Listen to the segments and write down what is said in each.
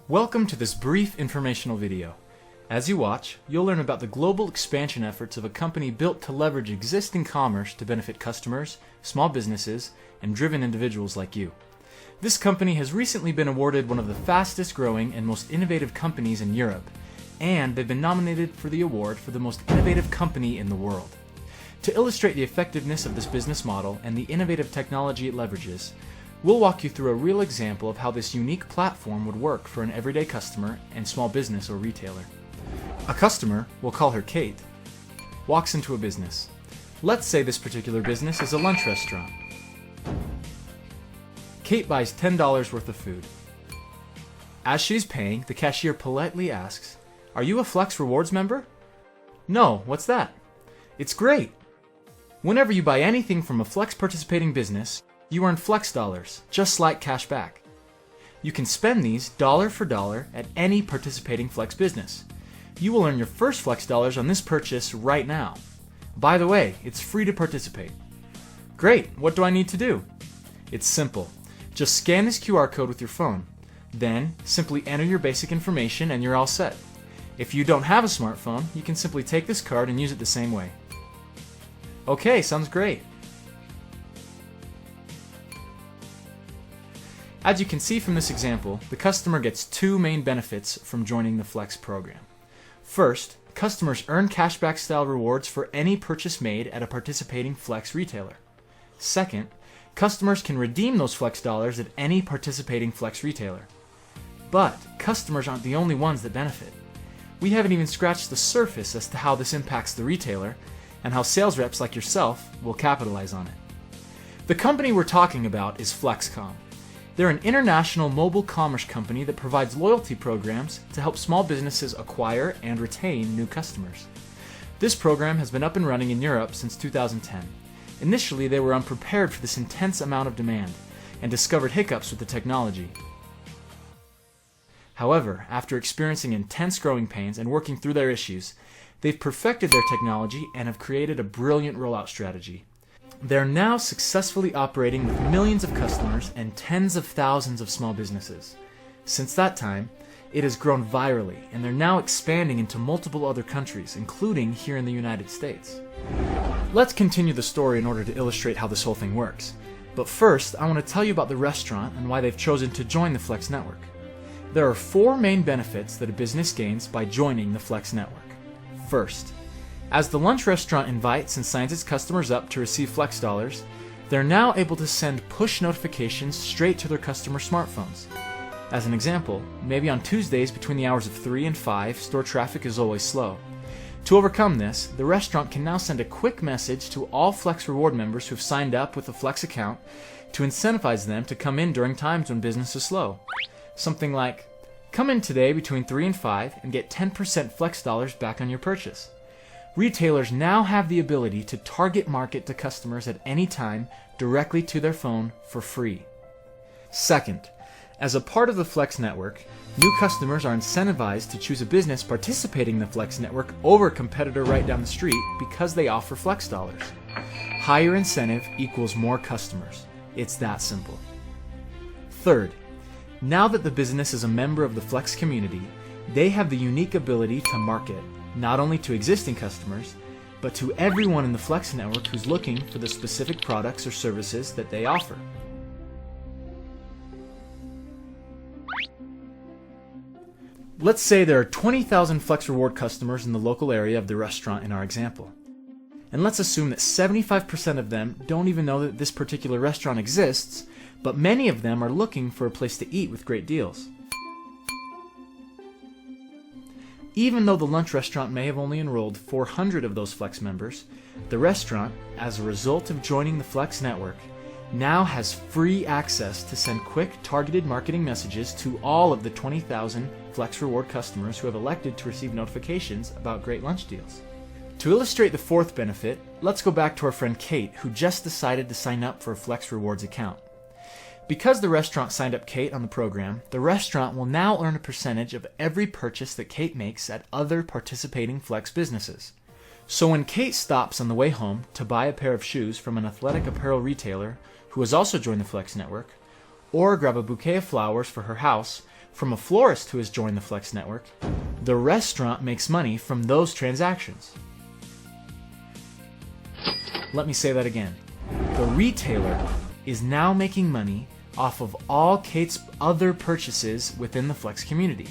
Welcome to this brief informational video. As you watch, you'll learn about the global expansion efforts of a company built to leverage existing commerce to benefit customers, small businesses, and driven individuals like you. This company has recently been awarded one of the fastest growing and most innovative companies in Europe, and they've been nominated for the award for the most innovative company in the world. To illustrate the effectiveness of this business model and the innovative technology it leverages, we'll walk you through a real example of how this unique platform would work for an everyday customer and small business or retailer. A customer, we'll call her Kate, walks into a business. Let's say this particular business is a lunch restaurant. Kate buys $10 worth of food. As she's paying, the cashier politely asks, "Are you a Flex Rewards member?" "No, what's that?" "It's great. Whenever you buy anything from a Flex participating business, you earn Flex dollars, just like cash back. You can spend these dollar for dollar at any participating Flex business. You will earn your first Flex dollars on this purchase right now. By the way, it's free to participate." "Great, what do I need to do?" "It's simple. Just scan this QR code with your phone. Then, simply enter your basic information and you're all set. If you don't have a smartphone, you can simply take this card and use it the same way." "Okay, sounds great." As you can see from this example, the customer gets two main benefits from joining the Flex program. First, customers earn cashback style rewards for any purchase made at a participating Flex retailer. Second, customers can redeem those Flex dollars at any participating Flex retailer. But customers aren't the only ones that benefit. We haven't even scratched the surface as to how this impacts the retailer and how sales reps like yourself will capitalize on it. The company we're talking about is FlexKom. They're an international mobile commerce company that provides loyalty programs to help small businesses acquire and retain new customers. This program has been up and running in Europe since 2010. Initially, they were unprepared for this intense amount of demand and discovered hiccups with the technology. However, after experiencing intense growing pains and working through their issues, they've perfected their technology and have created a brilliant rollout strategy. They're now successfully operating with millions of customers and tens of thousands of small businesses. Since that time, it has grown virally, and they're now expanding into multiple other countries, including here in the United States. Let's continue the story in order to illustrate how this whole thing works. But first, I want to tell you about the restaurant and why they've chosen to join the Flex network. There are four main benefits that a business gains by joining the Flex network. First, as the lunch restaurant invites and signs its customers up to receive Flex dollars, they're now able to send push notifications straight to their customer smartphones. As an example, maybe on Tuesdays between the hours of 3 and 5, store traffic is always slow. To overcome this, the restaurant can now send a quick message to all Flex Reward members who have signed up with a Flex account to incentivize them to come in during times when business is slow. Something like, "Come in today between 3 and 5 and get 10% Flex dollars back on your purchase." Retailers now have the ability to target market to customers at any time directly to their phone for free. Second, as a part of the Flex network, new customers are incentivized to choose a business participating in the Flex network over a competitor right down the street because they offer Flex dollars. Higher incentive equals more customers. It's that simple. Third, now that the business is a member of the Flex community, they have the unique ability to market not only to existing customers, but to everyone in the Flex network who's looking for the specific products or services that they offer. Let's say there are 20,000 Flex Reward customers in the local area of the restaurant in our example. And let's assume that 75% of them don't even know that this particular restaurant exists, but many of them are looking for a place to eat with great deals. Even though the lunch restaurant may have only enrolled 400 of those Flex members, the restaurant, as a result of joining the Flex network, now has free access to send quick, targeted marketing messages to all of the 20,000 Flex Reward customers who have elected to receive notifications about great lunch deals. To illustrate the fourth benefit, let's go back to our friend Kate, who just decided to sign up for a Flex Rewards account. Because the restaurant signed up Kate on the program, the restaurant will now earn a percentage of every purchase that Kate makes at other participating Flex businesses. So when Kate stops on the way home to buy a pair of shoes from an athletic apparel retailer who has also joined the Flex network, or grab a bouquet of flowers for her house from a florist who has joined the Flex network, the restaurant makes money from those transactions. Let me say that again. The retailer is now making money off of all Kate's other purchases within the Flex community,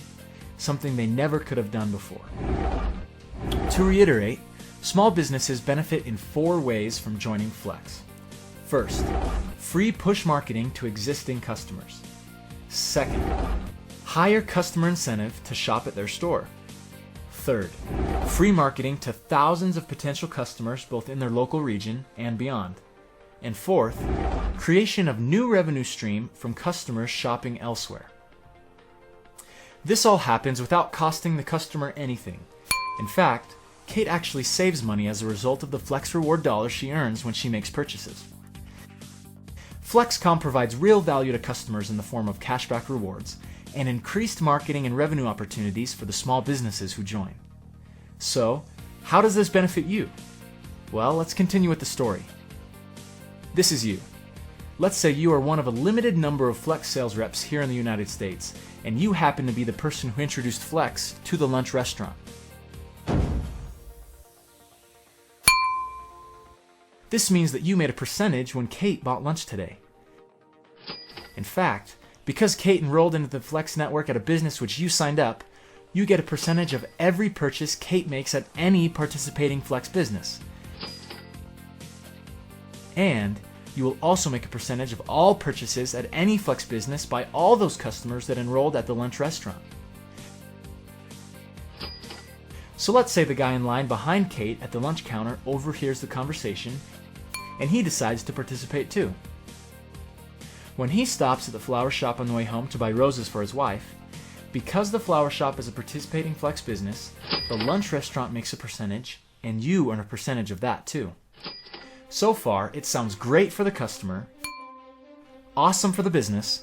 something they never could have done before. To reiterate, small businesses benefit in 4 ways from joining Flex. First, free push marketing to existing customers. Second, higher customer incentive to shop at their store. Third, free marketing to thousands of potential customers both in their local region and beyond. And fourth, creation of new revenue stream from customers shopping elsewhere. This all happens without costing the customer anything. In fact, Kate actually saves money as a result of the Flex reward dollars she earns when she makes purchases. FlexKom provides real value to customers in the form of cashback rewards and increased marketing and revenue opportunities for the small businesses who join. So, how does this benefit you? Well, let's continue with the story. This is you. Let's say you are one of a limited number of Flex sales reps here in the United States, and you happen to be the person who introduced Flex to the lunch restaurant. This means that you made a percentage when Kate bought lunch today. In fact, because Kate enrolled into the Flex network at a business which you signed up, you get a percentage of every purchase Kate makes at any participating Flex business. And you will also make a percentage of all purchases at any Flex business by all those customers that enrolled at the lunch restaurant. So let's say the guy in line behind Kate at the lunch counter overhears the conversation and he decides to participate too. When he stops at the flower shop on the way home to buy roses for his wife, because the flower shop is a participating Flex business, the lunch restaurant makes a percentage and you earn a percentage of that too. So far, it sounds great for the customer, awesome for the business,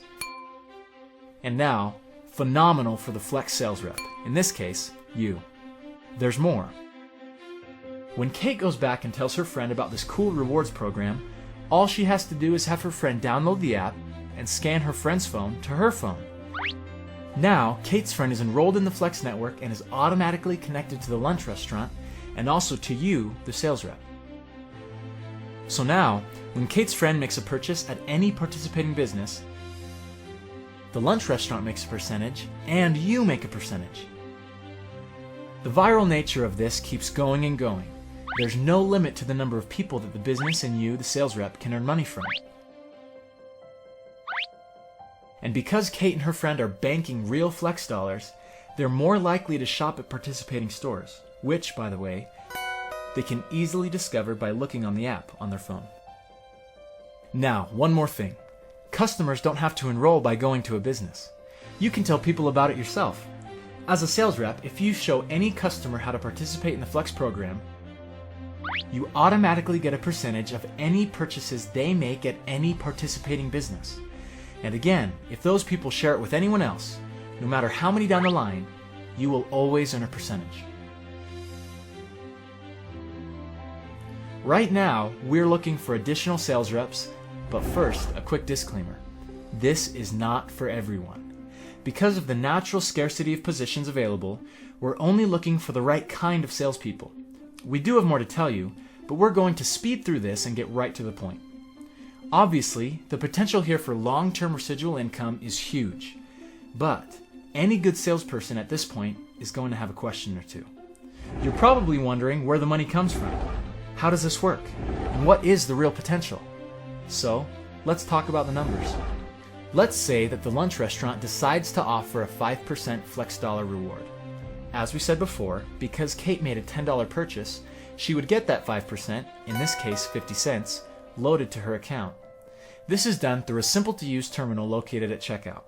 and now phenomenal for the Flex sales rep, in this case, you. There's more. When Kate goes back and tells her friend about this cool rewards program, all she has to do is have her friend download the app and scan her friend's phone to her phone. Now, Kate's friend is enrolled in the Flex network and is automatically connected to the lunch restaurant and also to you, the sales rep. So now, when Kate's friend makes a purchase at any participating business, the lunch restaurant makes a percentage and you make a percentage. The viral nature of this keeps going and going. There's no limit to the number of people that the business and you, the sales rep, can earn money from. And because Kate and her friend are banking real Flex dollars, they're more likely to shop at participating stores, which, by the way, they can easily discover by looking on the app on their phone. Now, one more thing. Customers don't have to enroll by going to a business. You can tell people about it yourself. As a sales rep, if you show any customer how to participate in the Flex program, you automatically get a percentage of any purchases they make at any participating business. And again, if those people share it with anyone else, no matter how many down the line, you will always earn a percentage. Right now, we're looking for additional sales reps, but first, a quick disclaimer. This is not for everyone. Because of the natural scarcity of positions available, we're only looking for the right kind of salespeople. We do have more to tell you, but we're going to speed through this and get right to the point. Obviously, the potential here for long-term residual income is huge, but any good salesperson at this point is going to have a question or two. You're probably wondering where the money comes from. How does this work? And what is the real potential? So, let's talk about the numbers. Let's say that the lunch restaurant decides to offer a 5% Flex dollar reward. As we said before, because Kate made a $10 purchase, she would get that 5%, in this case 50 cents, loaded to her account. This is done through a simple-to-use terminal located at checkout.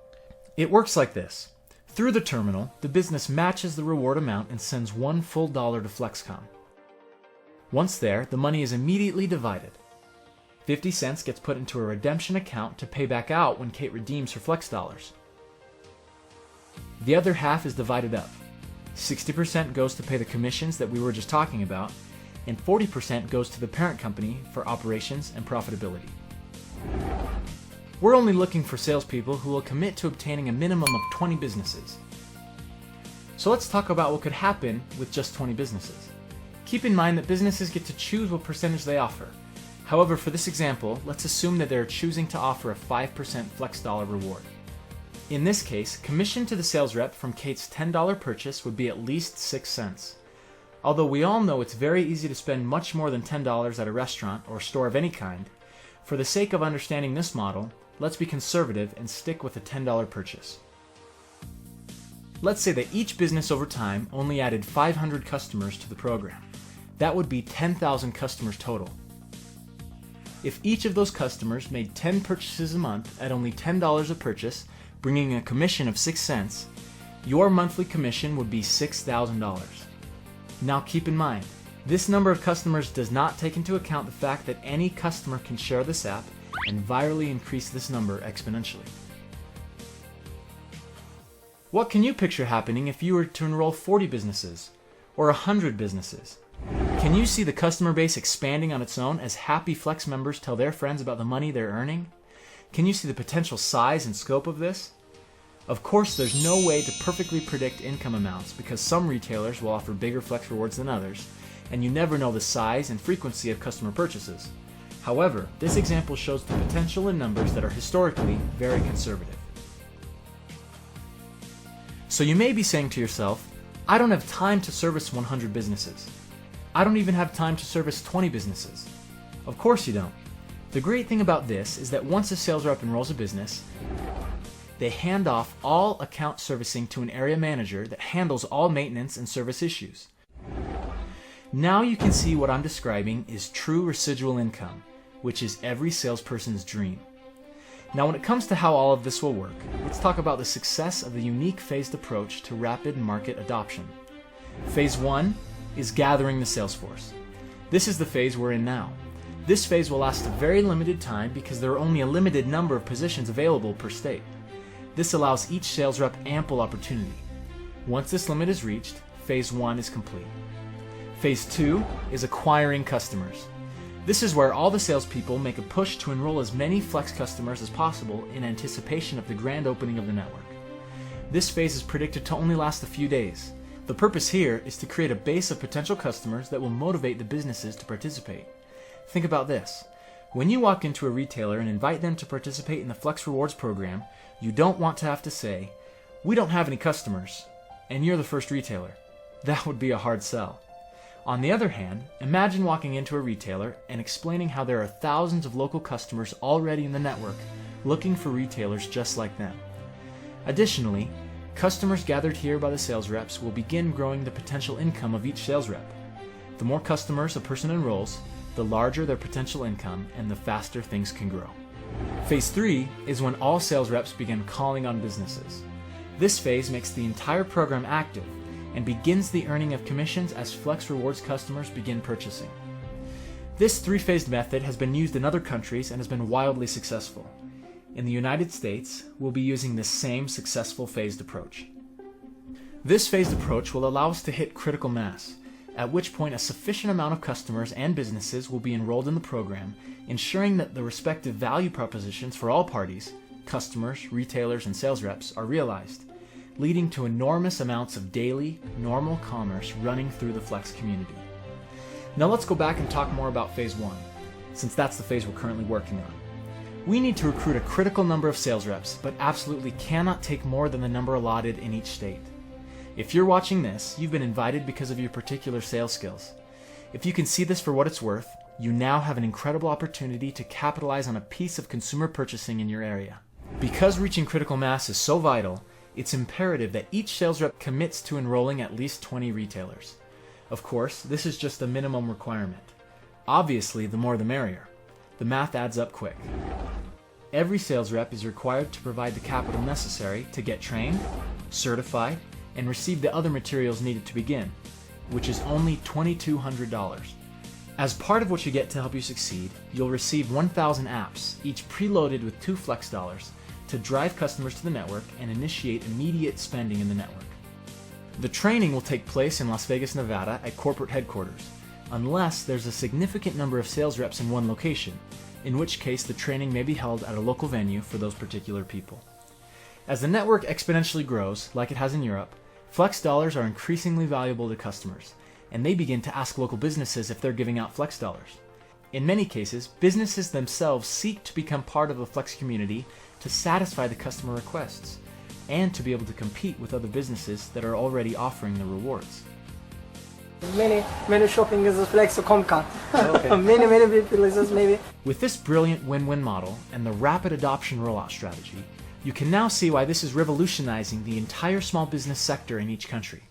It works like this. Through the terminal, the business matches the reward amount and sends $1 full to FlexKom. Once there, the money is immediately divided. 50 cents gets put into a redemption account to pay back out when Kate redeems her Flex dollars. The other half is divided up. 60% goes to pay the commissions that we were just talking about, and 40% goes to the parent company for operations and profitability. We're only looking for salespeople who will commit to obtaining a minimum of 20 businesses. So let's talk about what could happen with just 20 businesses. Keep in mind that businesses get to choose what percentage they offer. However, for this example, let's assume that they're choosing to offer a 5% flex dollar reward. In this case, commission to the sales rep from Kate's $10 purchase would be at least 6 cents. Although we all know it's very easy to spend much more than $10 at a restaurant or store of any kind, for the sake of understanding this model, let's be conservative and stick with a $10 purchase. Let's say that each business over time only added 500 customers to the program. That would be 10,000 customers total. If each of those customers made 10 purchases a month at only $10 a purchase, bringing a commission of 6 cents, your monthly commission would be $6,000. Now keep in mind, this number of customers does not take into account the fact that any customer can share this app and virally increase this number exponentially. What can you picture happening if you were to enroll 40 businesses or 100 businesses? Can you see the customer base expanding on its own as happy Flex members tell their friends about the money they're earning? Can you see the potential size and scope of this? Of course, there's no way to perfectly predict income amounts because some retailers will offer bigger Flex rewards than others, and you never know the size and frequency of customer purchases. However, this example shows the potential in numbers that are historically very conservative. So you may be saying to yourself, I don't have time to service 100 businesses. I don't even have time to service 20 businesses. Of course you don't. The great thing about this is that once a sales rep enrolls a business, they hand off all account servicing to an area manager that handles all maintenance and service issues. Now you can see what I'm describing is true residual income, which is every salesperson's dream. Now when it comes to how all of this will work, let's talk about the success of the unique phased approach to rapid market adoption. Phase 1 is gathering the sales force. This is the phase we're in now. This phase will last a very limited time because there are only a limited number of positions available per state. This allows each sales rep ample opportunity. Once this limit is reached, phase 1 is complete. Phase 2 is acquiring customers. This is where all the salespeople make a push to enroll as many Flex customers as possible in anticipation of the grand opening of the network. This phase is predicted to only last a few days. The purpose here is to create a base of potential customers that will motivate the businesses to participate. Think about this. When you walk into a retailer and invite them to participate in the Flex Rewards program, you don't want to have to say, "We don't have any customers," and you're the first retailer. That would be a hard sell. On the other hand, imagine walking into a retailer and explaining how there are thousands of local customers already in the network looking for retailers just like them. Additionally, customers gathered here by the sales reps will begin growing the potential income of each sales rep. The more customers a person enrolls, the larger their potential income and the faster things can grow. Phase 3 is when all sales reps begin calling on businesses. This phase makes the entire program active and begins the earning of commissions as Flex Rewards customers begin purchasing. This 3-phased method has been used in other countries and has been wildly successful. In the United States, we'll be using this same successful phased approach. This phased approach will allow us to hit critical mass, at which point a sufficient amount of customers and businesses will be enrolled in the program, ensuring that the respective value propositions for all parties, customers, retailers, and sales reps, are realized, leading to enormous amounts of daily, normal commerce running through the Flex community. Now let's go back and talk more about Phase 1, since that's the phase we're currently working on. We need to recruit a critical number of sales reps, but absolutely cannot take more than the number allotted in each state. If you're watching this, you've been invited because of your particular sales skills. If you can see this for what it's worth, you now have an incredible opportunity to capitalize on a piece of consumer purchasing in your area. Because reaching critical mass is so vital, it's imperative that each sales rep commits to enrolling at least 20 retailers. Of course, this is just a minimum requirement. Obviously, the more the merrier. The math adds up quick. Every sales rep is required to provide the capital necessary to get trained, certified, and receive the other materials needed to begin, which is only $2,200. As part of what you get to help you succeed, you'll receive 1,000 apps, each preloaded with 2 Flex dollars, to drive customers to the network and initiate immediate spending in the network. The training will take place in Las Vegas, Nevada at corporate headquarters, unless there's a significant number of sales reps in one location, in which case the training may be held at a local venue for those particular people. As the network exponentially grows, like it has in Europe, Flex dollars are increasingly valuable to customers, and they begin to ask local businesses if they're giving out Flex dollars. In many cases, businesses themselves seek to become part of the Flex community to satisfy the customer requests, and to be able to compete with other businesses that are already offering the rewards. Many shopping is a FlexKom card. Okay. many places maybe. With this brilliant win-win model and the rapid adoption rollout strategy, you can now see why this is revolutionizing the entire small business sector in each country.